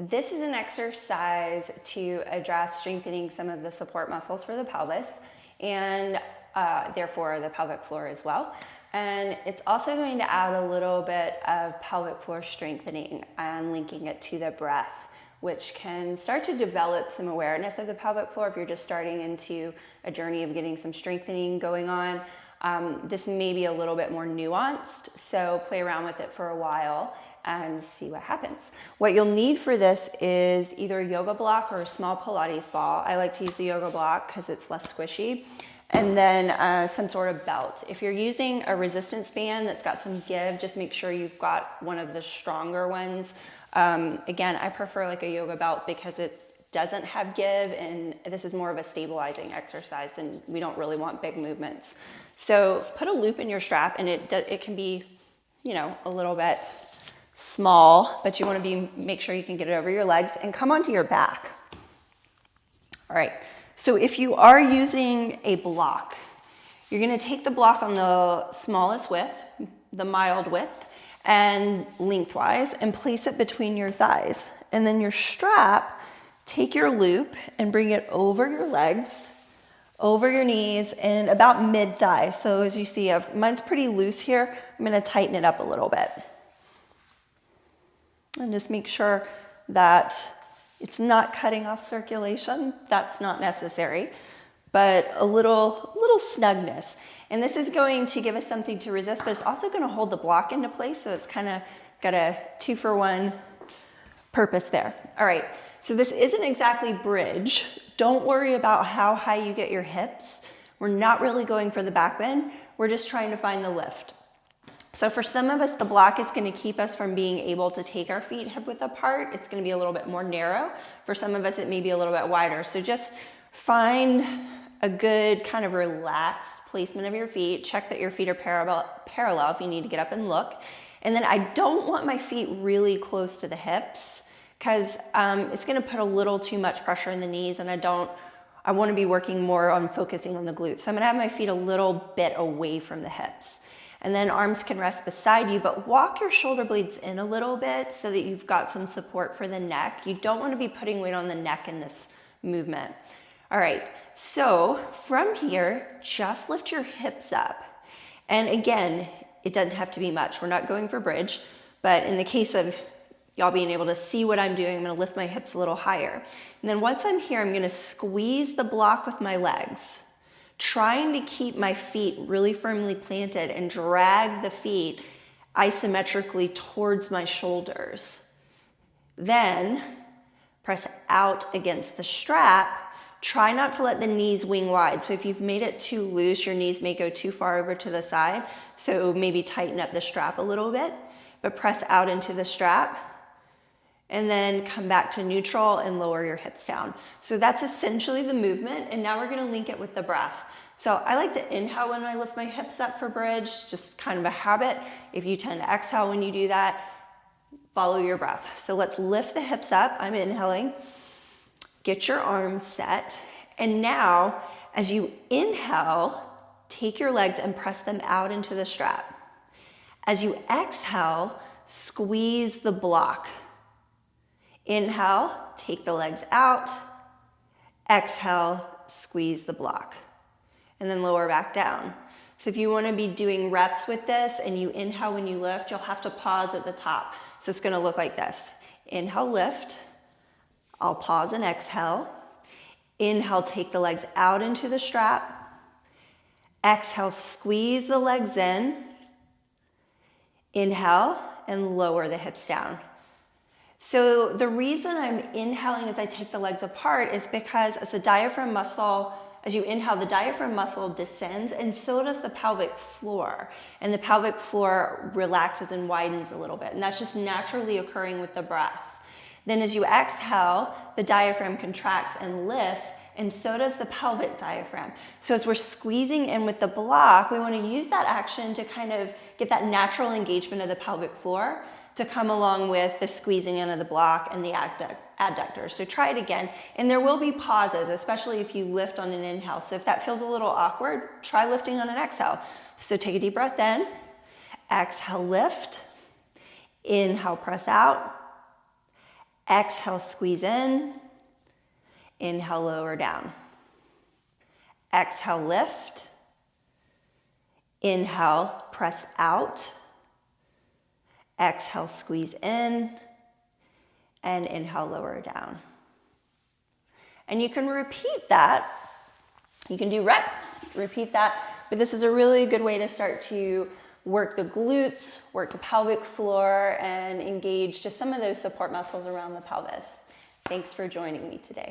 This is an exercise to address strengthening some of the support muscles for the pelvis and therefore the pelvic floor as well. And it's also going to add a little bit of pelvic floor strengthening and linking it to the breath, which can start to develop some awareness of the pelvic floor if you're just starting into a journey of getting some strengthening going on. This may be a little bit more nuanced, so play around with it for a while and see what happens. What you'll need for this is either a yoga block or a small Pilates ball. I like to use the yoga block because it's less squishy. And then some sort of belt. If you're using a resistance band that's got some give, just make sure you've got one of the stronger ones. Again, I prefer like a yoga belt because it doesn't have give, and this is more of a stabilizing exercise, and we don't really want big movements. So put a loop in your strap, and it can be, a little bit small, but you want to make sure you can get it over your legs and come onto your back. All right. So if you are using a block, you're going to take the block on the smallest width, the mild width, and lengthwise, and place it between your thighs. And then your strap, take your loop and bring it over your legs, over your knees, and about mid-thigh. So as you see, mine's pretty loose here. I'm going to tighten it up a little bit. And just make sure that it's not cutting off circulation. That's not necessary, but a little snugness. And this is going to give us something to resist, but it's also going to hold the block into place. So it's kind of got a 2-for-1 purpose there. All right. So this isn't exactly bridge. Don't worry about how high you get your hips. We're not really going for the back bend. We're just trying to find the lift. So for some of us, the block is going to keep us from being able to take our feet hip width apart. It's going to be a little bit more narrow. For some of us, it may be a little bit wider. So just find a good kind of relaxed placement of your feet. Check that your feet are parallel if you need to get up and look. And then I don't want my feet really close to the hips because it's going to put a little too much pressure in the knees, and I want to be working more on focusing on the glutes. So I'm going to have my feet a little bit away from the hips. And then arms can rest beside you, but walk your shoulder blades in a little bit so that you've got some support for the neck. You don't want to be putting weight on the neck in this movement. All right, so from here, just lift your hips up. And again, it doesn't have to be much. We're not going for bridge, but in the case of y'all being able to see what I'm doing, I'm going to lift my hips a little higher. And then once I'm here, I'm going to squeeze the block with my legs, trying to keep my feet really firmly planted and drag the feet isometrically towards my shoulders. Then press out against the strap. Try not to let the knees wing wide. So if you've made it too loose, your knees may go too far over to the side. So maybe tighten up the strap a little bit, but press out into the strap. And then come back to neutral and lower your hips down. So that's essentially the movement. And now we're gonna link it with the breath. So I like to inhale when I lift my hips up for bridge, just kind of a habit. If you tend to exhale when you do that, follow your breath. So let's lift the hips up. I'm inhaling. Get your arms set. And now, as you inhale, take your legs and press them out into the strap. As you exhale, squeeze the block. Inhale, take the legs out. Exhale, squeeze the block. And then lower back down. So if you want to be doing reps with this and you inhale when you lift, you'll have to pause at the top. So it's going to look like this. Inhale, lift. I'll pause and exhale. Inhale, take the legs out into the strap. Exhale, squeeze the legs in. Inhale and lower the hips down. So the reason I'm inhaling as I take the legs apart is because as you inhale, the diaphragm muscle descends, and so does the pelvic floor. And the pelvic floor relaxes and widens a little bit. And that's just naturally occurring with the breath. Then as you exhale, the diaphragm contracts and lifts, and so does the pelvic diaphragm. So as we're squeezing in with the block, we want to use that action to kind of get that natural engagement of the pelvic floor to come along with the squeezing in of the block and the adductors. So try it again. And there will be pauses, especially if you lift on an inhale. So if that feels a little awkward, try lifting on an exhale. So take a deep breath in. Exhale, lift. Inhale, press out. Exhale, squeeze in. Inhale, lower down. Exhale, lift. Inhale, press out. Exhale, squeeze in. And inhale, lower down. And you can repeat that. You can do reps, repeat that. But this is a really good way to start to work the glutes, work the pelvic floor, and engage just some of those support muscles around the pelvis. Thanks for joining me today.